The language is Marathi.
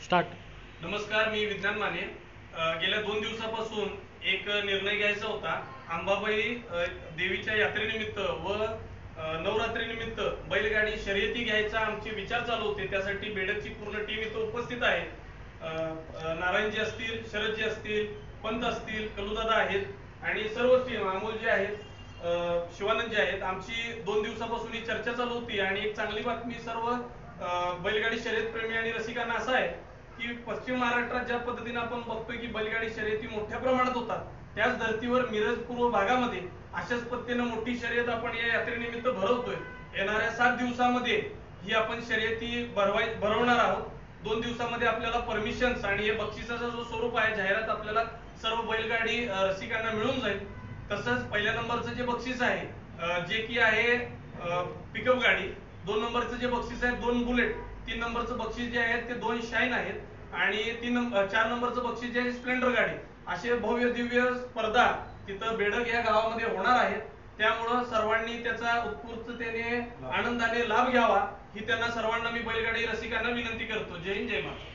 स्टार्ट. नमस्कार, मी विज्ञान माने. गेल्या 2 दिवसापासून एक निर्णय घ्यायचा होता. अंबाबाई देवीच्या यात्रेनिमित्त व नवरात्रीनिमित्त बैलगाडी शर्यती घ्यायचा आमचे विचार चालू होते. त्यासाठी बेडकची पूर्ण टीम इथं उपस्थित आहे. नारायणजी असतील, शरदजी असतील, पंत असतील, कलुदादा आहेत आणि सर्व टीम अमोलजी आहेत, शिवानंदजी आहेत. आमची 2 दिवसापासून ही चर्चा चालू होती आणि एक चांगली बातमी सर्व बैलगाडी शर्यत प्रेमी आणि रसिकांना असा आहे की पश्चिम महाराष्ट्रात ज्या पद्धतीने आपण बघतोय की बैलगाडी शर्यती मोठ्या प्रमाणात होतात, त्याच धर्तीवर मिरज पूर्व भागामध्ये अशाच पद्धतीनं मोठी शर्यत आपण या यात्रेनिमित्त भरवतोय. येणाऱ्या 7 दिवसामध्ये ही आपण शर्यती भरवणार आहोत. 2 दिवसामध्ये आपल्याला परमिशन्स आणि हे बक्षिसाचा जो स्वरूप आहे, जाहिरात आपल्याला सर्व बैलगाडी रसिकांना मिळून जाईल. तसंच पहिल्या नंबरचं जे बक्षीस आहे जे की आहे पिकअप गाडी, 2 नंबरचं जे बक्षीस आहे 2 बुलेट, 3 नंबरचं बक्षीस जे आहे ते 2 शाईन आहेत आणि 4 नंबरचं बक्षीस जे आहे स्प्लेंडर गाडी. असे भव्य दिव्य स्पर्धा तिथं बेडक या गावामध्ये होणार आहेत. त्यामुळं सर्वांनी त्याचा उत्स्फूर्ततेने आनंदाने लाभ घ्यावा ही त्यांना सर्वांना मी बैलगाडी रसिकांना विनंती करतो. जय हिंद, जय महाराष्ट्र.